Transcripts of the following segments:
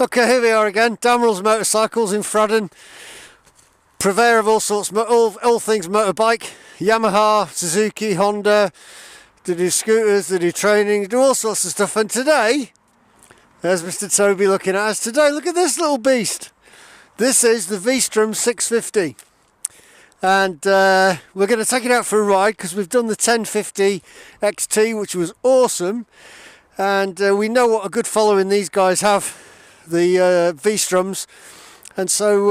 Okay, here we are again, Damerells Motorcycles in Fradden. Purveyor of all sorts, all things motorbike. Yamaha, Suzuki, Honda. They do scooters, they do training, they do all sorts of stuff. And today, there's Mr. Toby looking at us today. Look at this little beast. This is the V-Strom 650. And we're going to take it out for a ride because we've done the 1050 XT, which was awesome. And we know what a good following these guys have, the V-Stroms. And so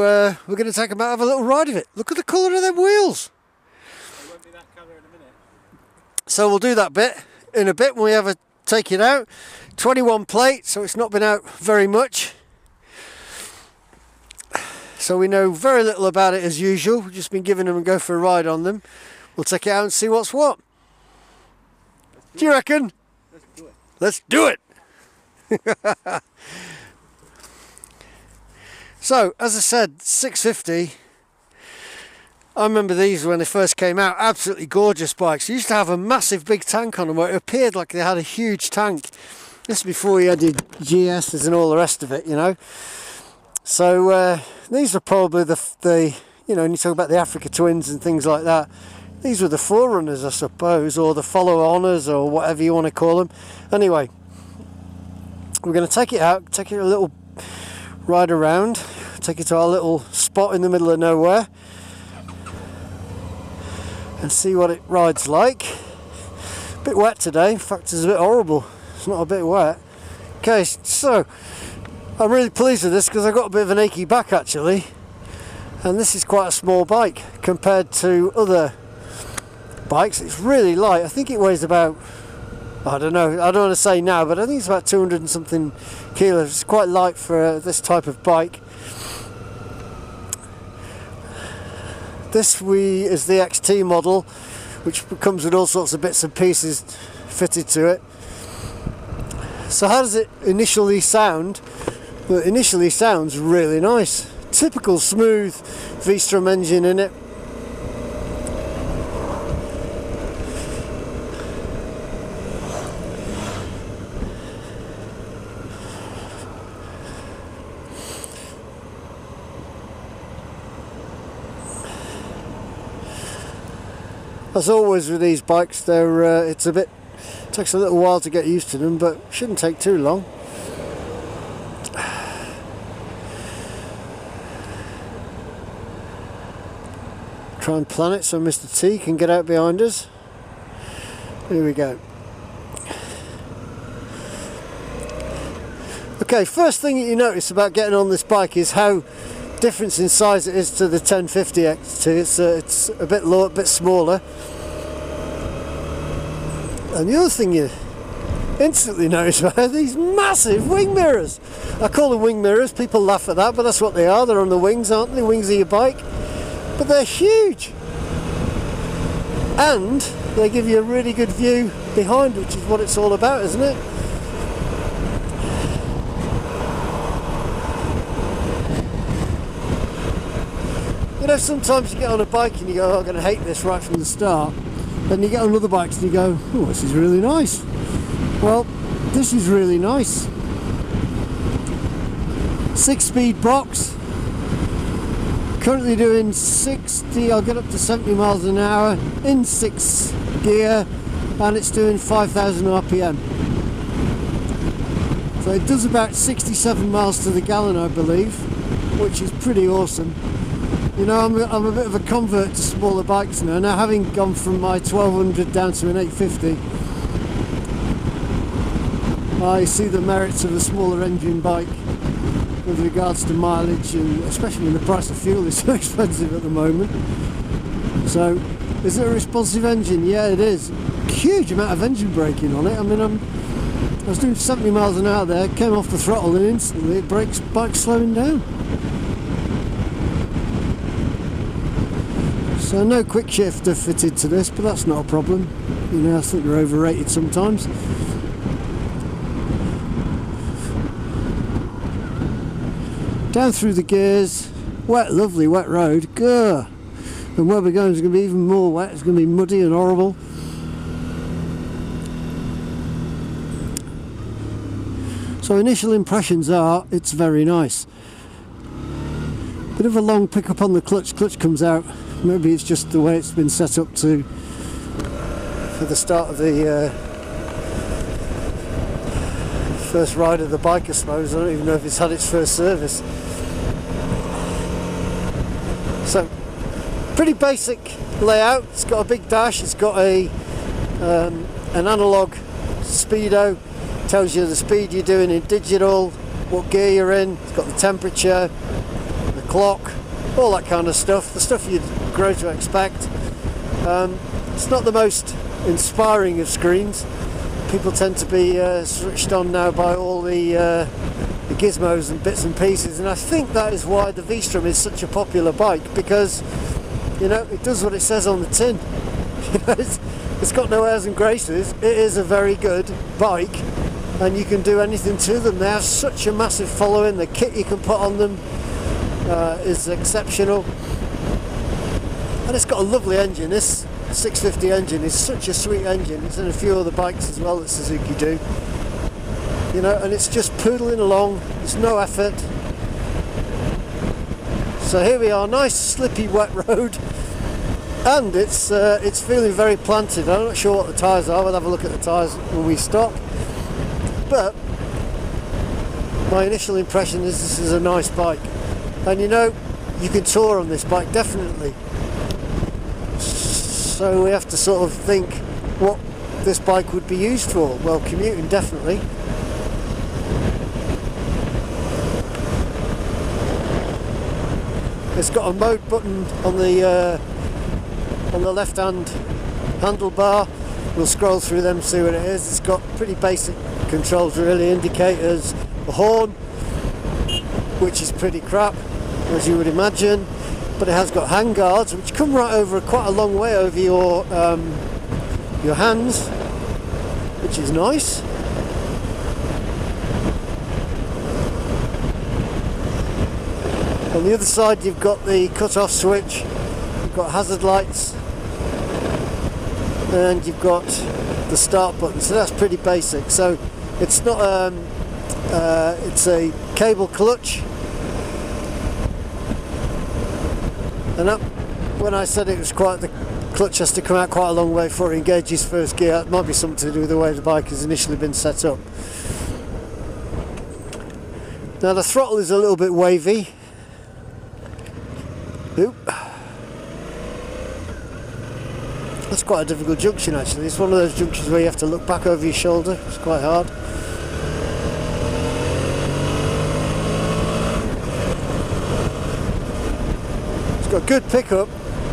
we're going to take them out and have a little ride of it. Look at the colour of them wheels. It won't be that colour in a minute. So we'll do that bit in a bit when we have a take it out. 21 plate, so it's not been out very much. So we know very little about it as usual. We've just been giving them and go for a ride on them. We'll take it out and see what's what. Do you reckon? Let's do it. Let's do it! So, as I said, 650. I remember these when they first came out. Absolutely gorgeous bikes. They used to have a massive big tank on them where it appeared like they had a huge tank. This is before we had the GSs and all the rest of it, you know. So these are probably the you know, when you talk about the Africa Twins and things like that, these were the forerunners, I suppose, or the follow-oners, or whatever you want to call them. Anyway, we're going to take it out, take it a little ride around, take it to our little spot in the middle of nowhere, and see what it rides like. A bit wet today, in fact it's a bit horrible. It's not a bit wet. Okay, so I'm really pleased with this because I got a bit of an achy back actually, and this is quite a small bike compared to other bikes. It's really light. I think it weighs about, I don't know, I don't want to say now, but I think it's about 200 and something kilos. It's quite light for this type of bike. This is the XT model, which comes with all sorts of bits and pieces fitted to it. So how does it initially sound? Well, it initially sounds really nice. Typical smooth V-Strom engine in it. As always with these bikes, they're it takes a little while to get used to them, but shouldn't take too long. Try and plan it so Mr. T can get out behind us. Here we go. Okay, first thing that you notice about getting on this bike is how different in size it is to the 1050 XT. It's a bit lower, a bit smaller. And the other thing you instantly notice about are these massive wing mirrors. I call them wing mirrors, people laugh at that, but that's what they are. They're on the wings, aren't they? The wings of your bike. But they're huge. And they give you a really good view behind, which is what it's all about, isn't it? You know, sometimes you get on a bike and you go, oh, I'm going to hate this right from the start. Then you get on other bikes and you go, oh, this is really nice. Well, this is really nice. 6-speed box. Currently doing 60, I'll get up to 70 miles an hour in 6th gear, and it's doing 5,000 RPM. So it does about 67 miles to the gallon, I believe, which is pretty awesome. You know, I'm a bit of a convert to smaller bikes now. Now, having gone from my 1200 down to an 850, I see the merits of a smaller engine bike with regards to mileage, and especially when the price of fuel is so expensive at the moment. So, is it a responsive engine? Yeah, it is. Huge amount of engine braking on it. I mean, I was doing 70 miles an hour there, came off the throttle, and instantly it brakes, bike's slowing down. So no quick shifter fitted to this, but that's not a problem. You know, I think they're overrated sometimes. Down through the gears, wet, lovely wet road, grr. And where we're going is going to be even more wet, it's going to be muddy and horrible. So initial impressions are it's very nice. Bit of a long pickup on the clutch comes out. Maybe it's just the way it's been set up to for the start of the first ride of the bike, I suppose. I don't even know if it's had its first service. So pretty basic layout. It's got a big dash, it's got a an analog speedo, tells you the speed you're doing in digital, what gear you're in, it's got the temperature, the clock, all that kind of stuff, the stuff you'd grow to expect. It's not the most inspiring of screens. People tend to be switched on now by all the gizmos and bits and pieces, and I think that is why the V-Strom is such a popular bike, because you know it does what it says on the tin. You know, it's got no airs and graces. It is a very good bike, and you can do anything to them. They have such a massive following. The kit you can put on them is exceptional, and it's got a lovely engine. This 650 engine is such a sweet engine. It's in a few other bikes as well that Suzuki do. You know, and it's just poodling along. There's no effort. So here we are, nice slippy wet road, and it's feeling very planted. I'm not sure what the tyres are. We'll have a look at the tyres when we stop. But my initial impression is this is a nice bike, and you know, you can tour on this bike definitely. So we have to sort of think what this bike would be used for. Well, commuting definitely. It's got a mode button on the left-hand handlebar. We'll scroll through them, see what it is. It's got pretty basic controls really, indicators, a horn, which is pretty crap, as you would imagine. But it has got handguards, which come right over quite a long way over your hands, which is nice. On the other side you've got the cut-off switch, you've got hazard lights, and you've got the start button. So that's pretty basic. So it's not it's a cable clutch. And that, when I said it was quite, the clutch has to come out quite a long way before it engages first gear. That might be something to do with the way the bike has initially been set up. Now the throttle is a little bit wavy. Oop. That's quite a difficult junction actually. It's one of those junctions where you have to look back over your shoulder. It's quite hard. It's got good pickup,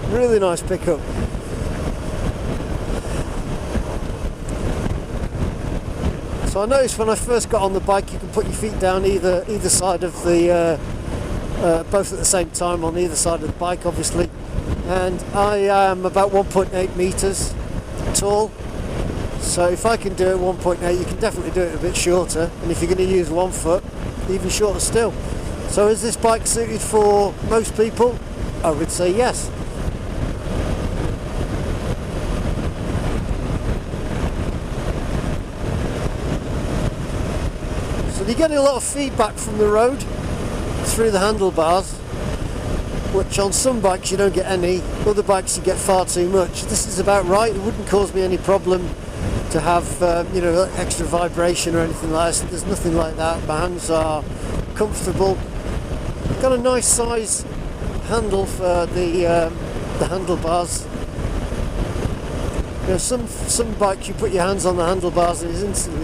really nice pickup. So I noticed when I first got on the bike you can put your feet down either side of the both at the same time on either side of the bike obviously, and I am about 1.8 meters tall, so if I can do it 1.8 you can definitely do it a bit shorter, and if you're going to use 1 foot, even shorter still. So is this bike suited for most people? I would say yes. So you're getting a lot of feedback from the road through the handlebars, which on some bikes you don't get any, other bikes you get far too much. This is about right. It wouldn't cause me any problem to have you know, extra vibration or anything like that. There's nothing like that. My hands are comfortable. Got a nice size handle for the handlebars. You know, some bikes you put your hands on the handlebars and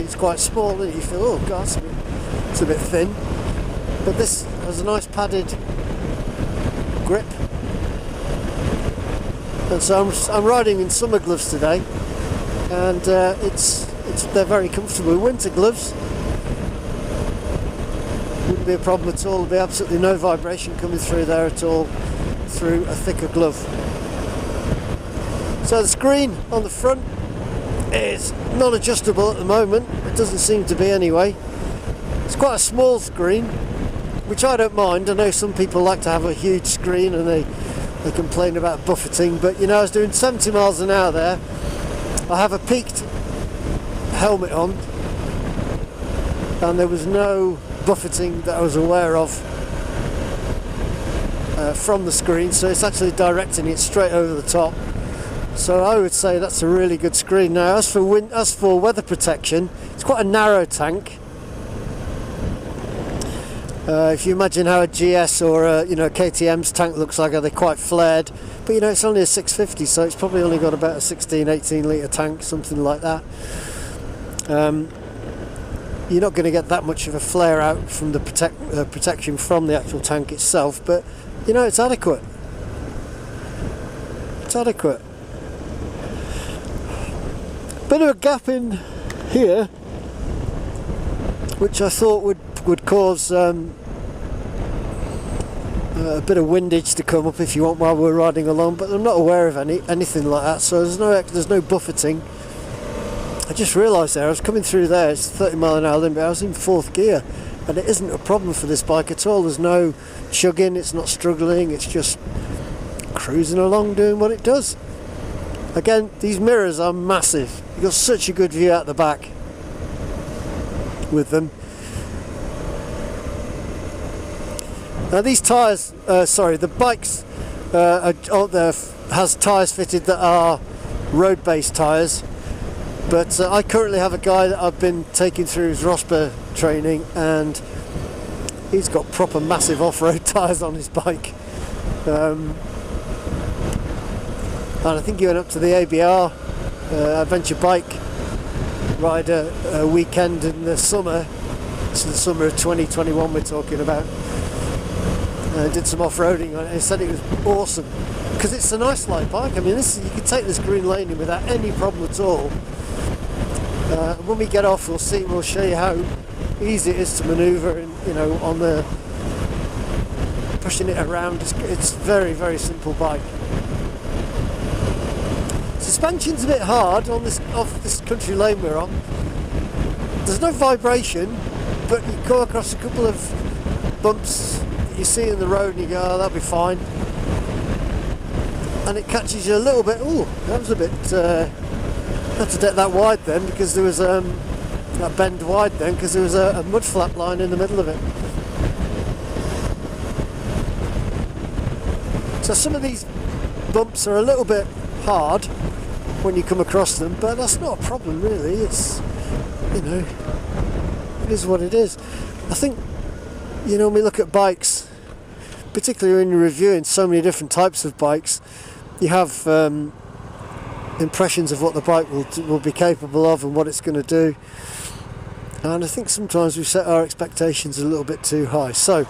it's quite small, and you feel, oh god, it's a bit thin. But this has a nice padded grip, and so I'm riding in summer gloves today, and they're very comfortable. Winter gloves wouldn't be a problem at all. There'd be absolutely no vibration coming through there at all through a thicker glove. So the screen on the front is not adjustable at the moment. It doesn't seem to be anyway. It's quite a small screen, which I don't mind. I know some people like to have a huge screen and they complain about buffeting, but you know, I was doing 70 miles an hour there. I have a peaked helmet on, and there was no buffeting that I was aware of from the screen, so it's actually directing it straight over the top. So I would say that's a really good screen. Now as for weather protection, it's quite a narrow tank. If you imagine how a GS or a, KTM's tank looks like, they're quite flared, but it's only a 650, so it's probably only got about a 16-18 litre tank, something like that. You're not going to get that much of a flare out from the protection from the actual tank itself, but it's adequate. It's adequate. Bit of a gap in here, which I thought would cause a bit of windage to come up, if you want, while we're riding along, but I'm not aware of anything like that, so there's no buffeting. I just realised there, I was coming through there, it's 30 mile an hour limit, I was in 4th gear, and it isn't a problem for this bike at all. There's no chugging, it's not struggling, it's just cruising along doing what it does. Again, these mirrors are massive. You've got such a good view out the back with them. Now these tyres, the bikes has tyres fitted that are road-based tyres, but I currently have a guy that I've been taking through his ROSPA training, and he's got proper massive off-road tyres on his bike. And I think he went up to the ABR Adventure Bike Rider weekend in the summer. It's the summer of 2021 we're talking about. Did some off-roading on it. He said it was awesome because it's a nice light bike. I mean, you can take this green lane in without any problem at all. When we get off, we'll show you how easy it is to manoeuvre, and on the pushing it around. It's very, very simple bike. Suspension's a bit hard on off this country lane we're on. There's no vibration, but you go across a couple of bumps you see in the road and you go, oh, that'll be fine, and it catches you a little bit. Oh, that was a bit had to deck that wide then, because there was that bend wide then, because there was a mud flap line in the middle of it. So some of these bumps are a little bit hard when you come across them, but that's not a problem really. It's it is what it is. I think when we look at bikes, particularly when you're reviewing so many different types of bikes, you have impressions of what the bike will be capable of and what it's going to do, and I think sometimes we set our expectations a little bit too high. So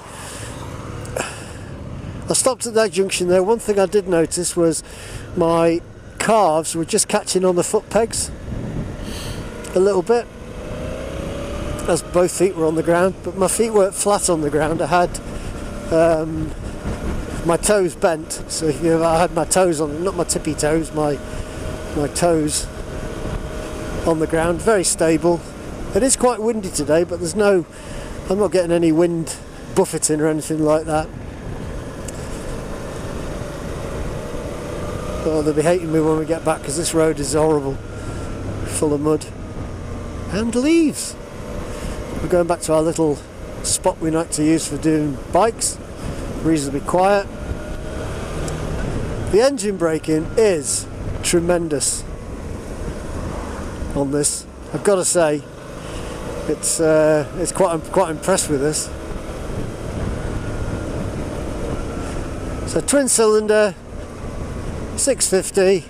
I stopped at that junction there. One thing I did notice was my calves were just catching on the foot pegs a little bit, as both feet were on the ground, but my feet weren't flat on the ground. I had my toes bent, so I had my toes on, not my tippy toes, my toes on the ground, very stable. It is quite windy today, but I'm not getting any wind buffeting or anything like that. Oh, they'll be hating me when we get back, because this road is horrible, full of mud and leaves. We're going back to our little spot we like to use for doing bikes, reasonably quiet. The engine braking is tremendous on this, I've got to say. I'm quite impressed with this. So twin cylinder, 650,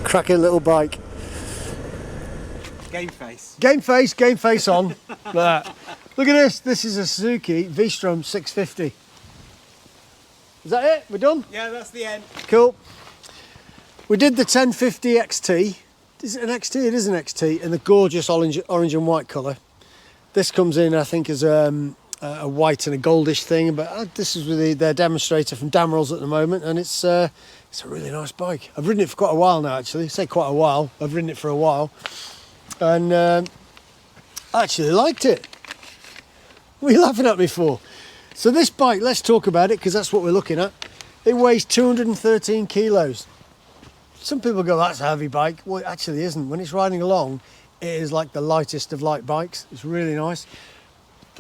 cracking little bike. Game face. Game face on. Look at that. Look at this. This is a Suzuki V-Strom 650. Is that it? We're done? Yeah, that's the end. Cool. We did the 1050 XT. Is it an XT? It is an XT in the gorgeous orange and white colour. This comes in, I think, as a white and a goldish thing, but this is with their demonstrator from Damerells at the moment, and it's a really nice bike. I've ridden it for quite a while now, actually. I say quite a while. I've ridden it for a while, and I actually liked it. What are you laughing at me for? So this bike, let's talk about it, because that's what we're looking at. It weighs 213 kilos. Some people go, that's a heavy bike. Well, it actually isn't. When it's riding along, It is like the lightest of light bikes. It's really nice.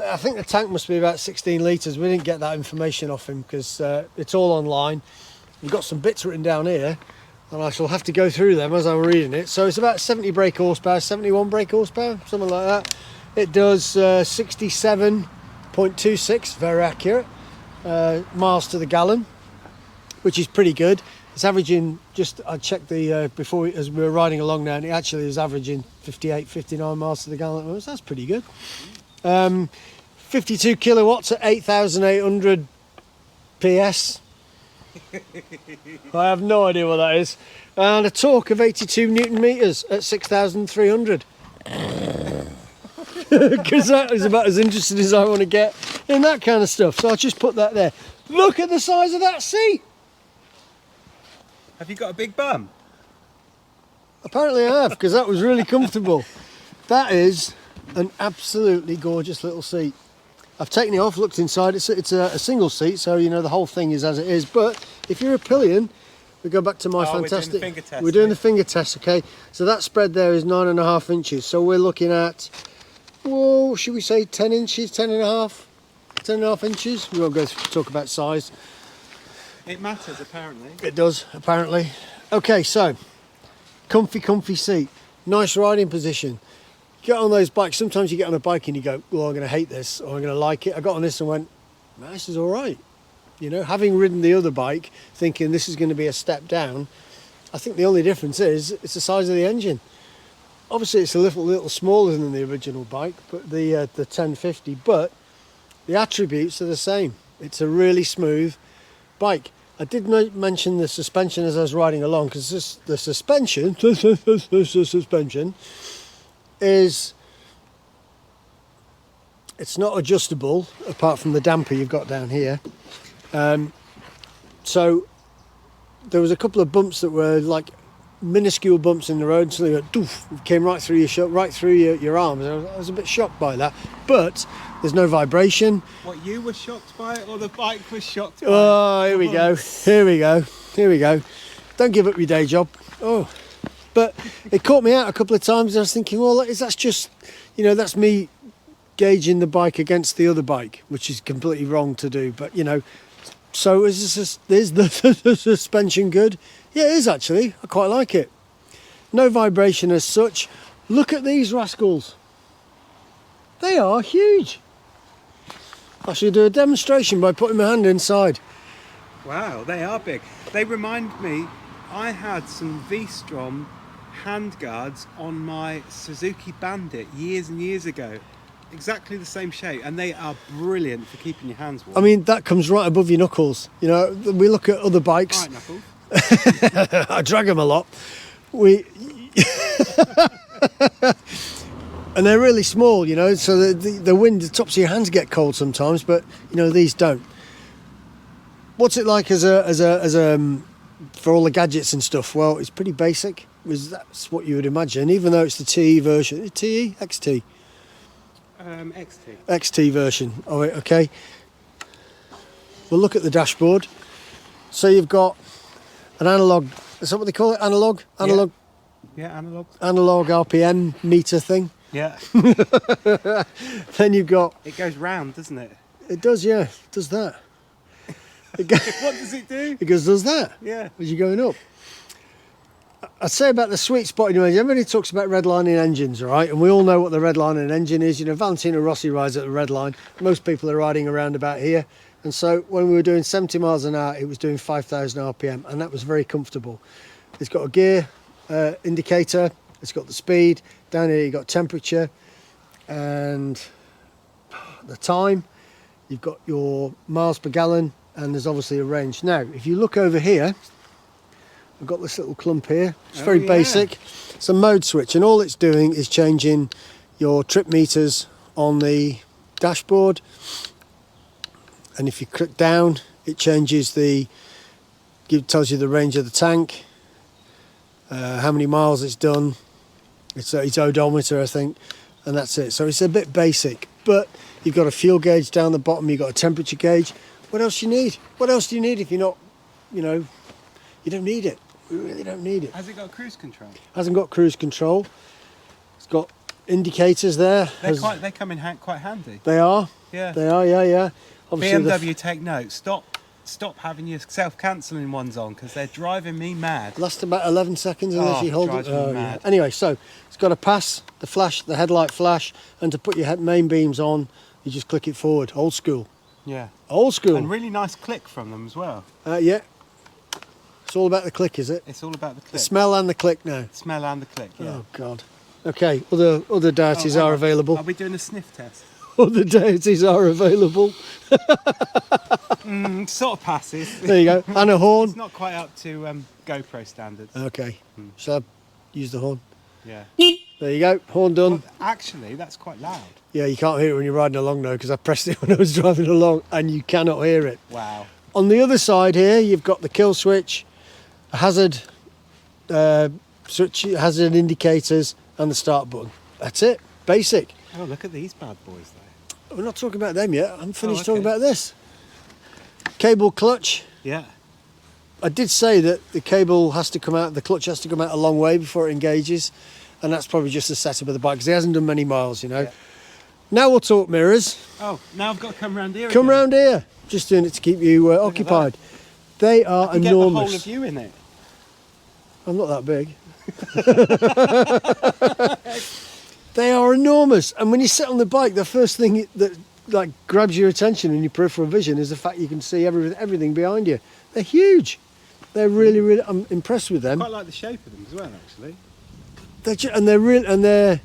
I think the tank must be about 16 litres. We didn't get that information off him because it's all online. We've got some bits written down here and I shall have to go through them as I'm reading it. So it's about 70 brake horsepower, 71 brake horsepower, something like that. It does 67.26, very accurate, miles to the gallon, which is pretty good. It's averaging, I checked the before as we were riding along now, and it actually is averaging 58, 59 miles to the gallon. So that's pretty good. 52 kilowatts at 8,800 PS. I have no idea what that is. And a torque of 82 newton meters at 6,300. Because that is about as interested as I want to get in that kind of stuff. So I'll just put that there. Look at the size of that seat. Have you got a big bum? Apparently I have, because that was really comfortable. That is an absolutely gorgeous little seat. I've taken it off, looked inside. It's a single seat, so you know the whole thing is as it is. But if you're a pillion, we go back to my fantastic. We're doing the finger test. We're doing the finger test, okay? So that spread there is 9.5 inches. So we're looking at, whoa, should we say 10 inches, 10.5 inches? We won't go talk about size. It matters, apparently. It does, apparently. Okay, so comfy seat, nice riding position. Get on those bikes. Sometimes you get on a bike and you go, well, I'm going to hate this or I'm going to like it. I got on this and went, no, this is all right. You know, having ridden the other bike, thinking this is going to be a step down, I think the only difference is it's the size of the engine. Obviously, it's a little smaller than the original bike, but the 1050. But the attributes are the same. It's a really smooth bike. I did mention the suspension as I was riding along, because the suspension is, it's not adjustable apart from the damper you've got down here. So there was a couple of bumps that were like minuscule bumps in the road, so they went doof, came right through your arms. I was a bit shocked by that, but there's no vibration. What, you were shocked by it, or the bike was shocked by it? Oh, here we go. Don't give up your day job. Oh, but it caught me out a couple of times. I was thinking, well, that's just, you know, that's me gauging the bike against the other bike, which is completely wrong to do. But you know, so is the suspension good? Yeah, it is actually. I quite like it. No vibration as such. Look at these rascals. They are huge. I should do a demonstration by putting my hand inside. Wow, they are big. They remind me, I had some V-Strom handguards on my Suzuki Bandit years and years ago. Exactly the same shape, and they are brilliant for keeping your hands warm. I mean, that comes right above your knuckles. You know, we look at other bikes. Right, Knuckles. I drag them a lot. And they're really small, you know, so the wind, the tops of your hands get cold sometimes, but you know, these don't. What's it like as a for all the gadgets and stuff? Well, it's pretty basic. That's what you would imagine, even though it's the TE version. TE? XT? XT. XT version of it, okay. We'll look at the dashboard. So you've got an analog, is that what they call it? Analog? Yeah, analog. Analog RPM meter thing. Yeah. Then you've got... It goes round, doesn't it? It does, yeah. It does that. What does it do? It does that. Yeah. As you're going up. I'd say about the sweet spot in your engine, everybody talks about redlining engines, all right? And we all know what the redlining engine is. You know, Valentino Rossi rides at the red line. Most people are riding around about here. And so when we were doing 70 miles an hour, it was doing 5,000 RPM, and that was very comfortable. It's got a gear indicator. It's got the speed. Down here you've got temperature and the time. You've got your miles per gallon, and there's obviously a range. Now, if you look over here, I've got this little clump here. It's very basic. It's a mode switch, and all it's doing is changing your trip meters on the dashboard. And if you click down, it changes tells you the range of the tank, how many miles it's done. It's odometer, I think, and that's it. So it's a bit basic, but you've got a fuel gauge down the bottom. You've got a temperature gauge. What else do you need? What else do you need if you're not, you know, you don't need it. We really don't need it. Has it got cruise control? Hasn't got cruise control. It's got indicators there. They come in quite handy. They are. Yeah. They are. Yeah. Obviously BMW, take note. Stop having your self-cancelling ones on because they're driving me mad. Last about 11 seconds unless you hold it. Drives me mad. Yeah. Anyway, so it's got to pass the flash, the headlight flash, and to put your main beams on, you just click it forward. Old school. Yeah. Old school. And really nice click from them as well. Yeah. It's all about the click, is it? It's all about the click. The smell and the click now. Smell and the click, yeah. Oh, God. Okay, other deities are available. Are we doing a sniff test? Other deities are available. Sort of passes. There you go. And a horn. It's not quite up to GoPro standards. Okay. Shall I use the horn? Yeah. There you go. Horn done. Well, actually, that's quite loud. Yeah, you can't hear it when you're riding along though, because I pressed it when I was driving along and you cannot hear it. Wow. On the other side here, you've got the kill switch, a hazard switch, hazard indicators, and the start button. That's it. Basic. Oh, look at these bad boys though. We're not talking about them yet. I'm finished okay. talking about this. Cable clutch. Yeah. I did say that the cable has to come out, the clutch has to come out a long way before it engages, and that's probably just the setup of the bike because he hasn't done many miles, you know. Yeah. Now we'll talk mirrors. Oh, now I've got to come round here. Come again. round here. Just doing it to keep you occupied. They are I can enormous. Get the whole of you in it. I'm not that big. They are enormous, and when you sit on the bike, the first thing that like grabs your attention in your peripheral vision is the fact you can see everything behind you. They're huge. They're really. I'm impressed with them. I quite like the shape of them as well, actually. They're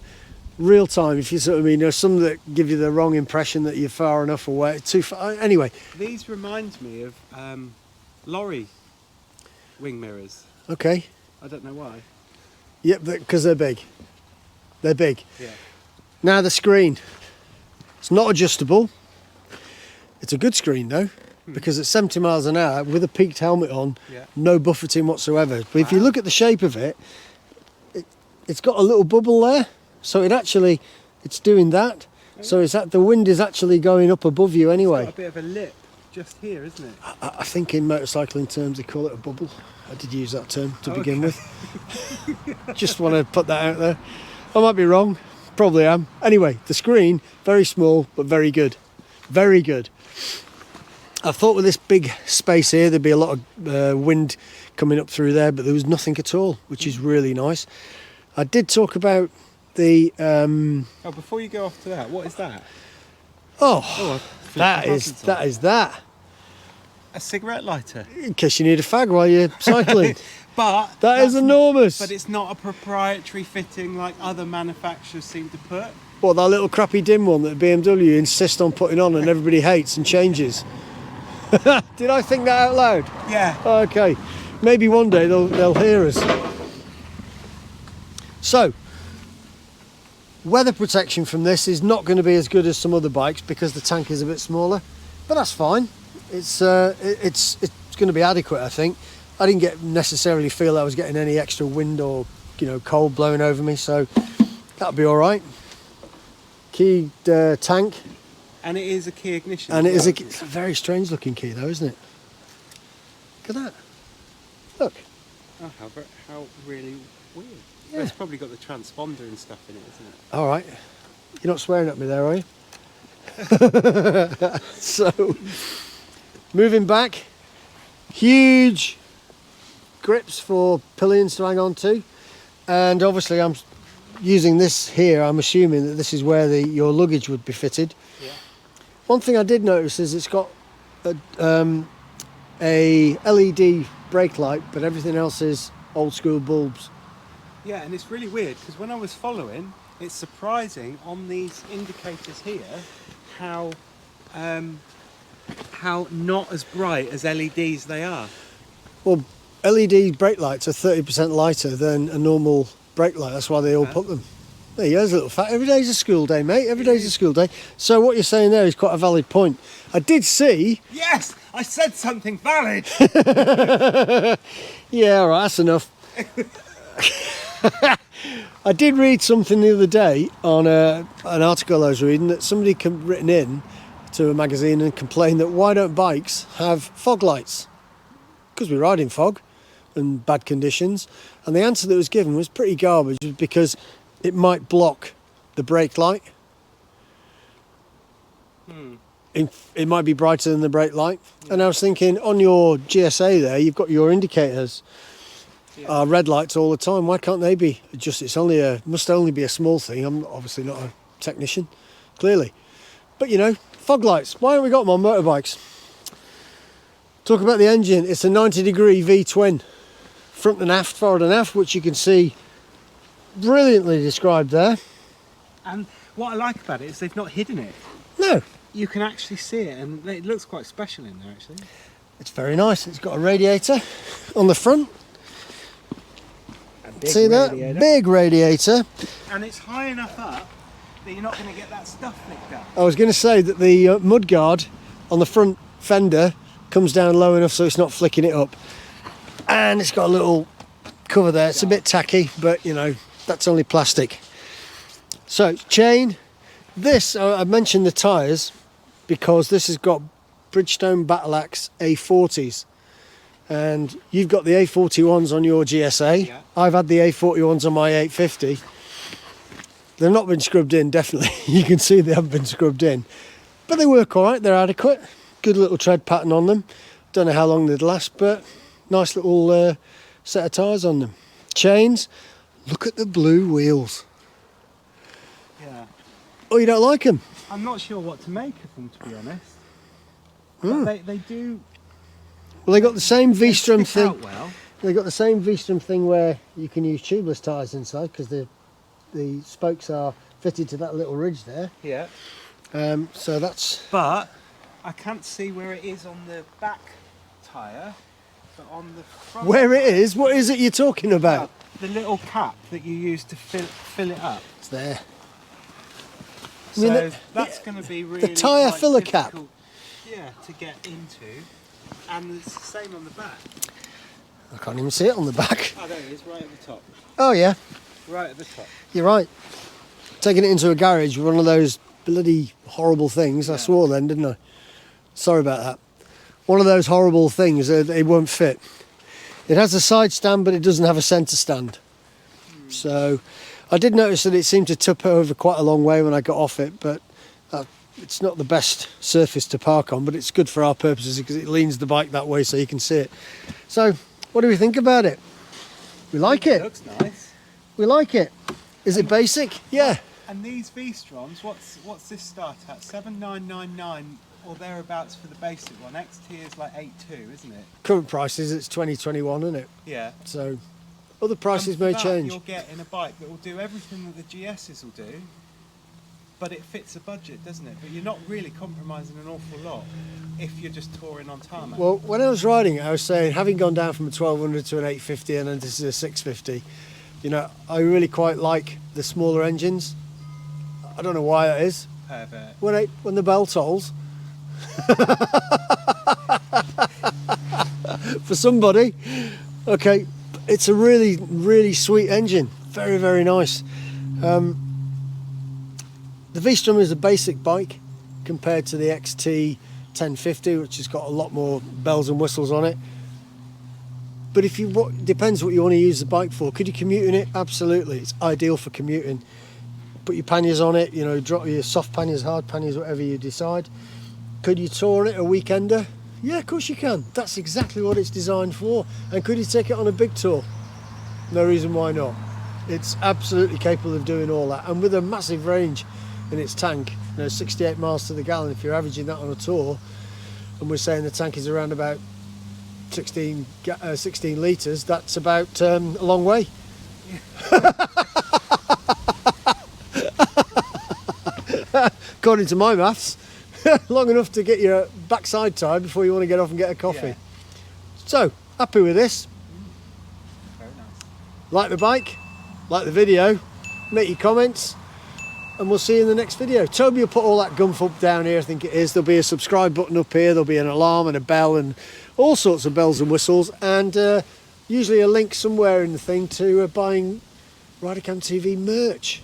real time. If you sort of mean, there's some that give you the wrong impression that you're far enough away, too far. Anyway, these remind me of lorry wing mirrors. Okay. I don't know why. Yep, because they're big. They're big. Yeah. Now the screen. It's not adjustable. It's a good screen though, because at 70 miles an hour with a peaked helmet on, no buffeting whatsoever. But if you look at the shape of it, it's got a little bubble there, so it's doing that. So the wind is actually going up above you anyway. It's got a bit of a lip just here, isn't it? I think in motorcycling terms they call it a bubble. I did use that term to begin with. Just want to put that out there. I might be wrong, probably am. Anyway, the screen, very small but very good. Very good. I thought with this big space here there'd be a lot of wind coming up through there, but there was nothing at all, which is really nice. I did talk about the... Oh, before you go off to that, what is that? That is that. A cigarette lighter. In case you need a fag while you're cycling. But that is enormous. But it's not a proprietary fitting like other manufacturers seem to put. What, that little crappy dim one that BMW insist on putting on and everybody hates and changes? Did I think that out loud? Yeah. Okay. Maybe one day they'll hear us. So, weather protection from this is not going to be as good as some other bikes because the tank is a bit smaller, but that's fine. It's going to be adequate, I think. I didn't necessarily feel I was getting any extra wind or cold blowing over me, so that'll be all right. Key tank. And it is a key ignition. And it's a very strange looking key though, isn't it? Look at that. Look. Oh, how really weird. Yeah. It's probably got the transponder and stuff in it, isn't it? All right. You're not swearing at me there, are you? So, moving back, huge grips for pillions to hang on to, and obviously I'm using this here. I'm assuming that this is where your luggage would be fitted. Yeah. One thing I did notice is it's got a LED brake light, but everything else is old school bulbs. Yeah, and it's really weird because when I was following, it's surprising on these indicators here how not as bright as LEDs they are. Well, LED brake lights are 30% lighter than a normal brake light. That's why they all put them. There you go, there's a little fact. Every day's a school day, mate. Every day's a school day. So what you're saying there is quite a valid point. I did see... Yes! I said something valid! Yeah, all right, that's enough. I did read something the other day on an article I was reading that somebody written in to a magazine and complained that why don't bikes have fog lights? Because we ride in fog and bad conditions. And the answer that was given was pretty garbage because it might block the brake light. It might be brighter than the brake light. Yeah. And I was thinking, on your GSA there, you've got your indicators are red lights all the time. Why can't they be adjusted? Must only be a small thing. I'm obviously not a technician, clearly. But you know, fog lights. Why haven't we got them on motorbikes? Talk about the engine. It's a 90-degree V-twin, front and aft, forward and aft, which you can see brilliantly described there. And what I like about it is they've not hidden it. No. You can actually see it, and it looks quite special in there, actually. It's very nice. It's got a radiator on the front. See that? Big radiator. And it's high enough up that you're not going to get that stuff picked up. I was going to say that the mudguard on the front fender comes down low enough so it's not flicking it up. And it's got a little cover there. It's a bit tacky, but you know, that's only plastic. So, chain. This, I mentioned the tyres because this has got Bridgestone Battle Axe A40s. And you've got the A41s on your GSA. Yeah. I've had the A41s on my 850. They've not been scrubbed in, definitely. You can see they haven't been scrubbed in. But they work all right, they're adequate. Good little tread pattern on them. Don't know how long they'd last, but nice little set of tyres on them. Chains, look at the blue wheels. Yeah. Oh, you don't like them? I'm not sure what to make of them, to be honest. But they do... Well, they got the same V-Strom thing. Well. They got the same V-Strom thing where you can use tubeless tyres inside because the spokes are fitted to that little ridge there. Yeah. So that's... But I can't see where it is on the back tyre, but on the front... Where it is? What is it you're talking about? The little cap that you use to fill it up. It's there. So I mean, that's going to be really the tyre quite filler cap. Yeah, to get into. And it's the same on the back. I can't even see it on the back. Oh, there it is, right at the top. Oh, yeah. Right at the top. You're right. Taking it into a garage with one of those bloody horrible things. Yeah. I swore then, didn't I? Sorry about that. One of those horrible things, it won't fit. It has a side stand, but it doesn't have a centre stand. So I did notice that it seemed to tip over quite a long way when I got off it, but it's not the best surface to park on, but it's good for our purposes because it leans the bike that way so you can see it. So, what do we think about it? We like it. It looks nice. We like it. Is it basic? Yeah. And these V-Stroms, what's this start at? 7,999 or thereabouts for the basic one. XT is like 8.2, isn't it? Current prices, it's 2021, isn't it? Yeah. So, other prices may change. You'll get in a bike that will do everything that the GSs will do, but it fits a budget, doesn't it? But you're not really compromising an awful lot if you're just touring on tarmac. Well, when I was riding it, I was saying, having gone down from a 1200 to an 850 and then this is a 650, you know, I really quite like the smaller engines. I don't know why that is. Pervert. When the bell tolls. For somebody. Okay, it's a really, really sweet engine. Very, very nice. The V-Strom is a basic bike compared to the XT 1050, which has got a lot more bells and whistles on it. But depends what you want to use the bike for. Could you commute in it? Absolutely, it's ideal for commuting. Put your panniers on it, you know, drop your soft panniers, hard panniers, whatever you decide. Could you tour it a weekender? Yeah, of course you can. That's exactly what it's designed for. And could you take it on a big tour? No reason why not. It's absolutely capable of doing all that, and with a massive range in its tank, you know, 68 miles to the gallon. If you're averaging that on a tour, and we're saying the tank is around about 16 litres, that's about a long way. According to my maths, long enough to get your backside tired before you want to get off and get a coffee. Yeah. So, happy with this. Very nice. Like the bike, like the video, make your comments, and we'll see you in the next video. Toby will put all that gumph up down here, I think it is. There'll be a subscribe button up here, there'll be an alarm and a bell and all sorts of bells and whistles, and usually a link somewhere in the thing to buying RiderCamTV merch,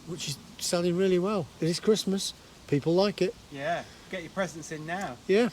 which is selling really well. It is Christmas, people like it. Yeah, get your presents in now. Yeah.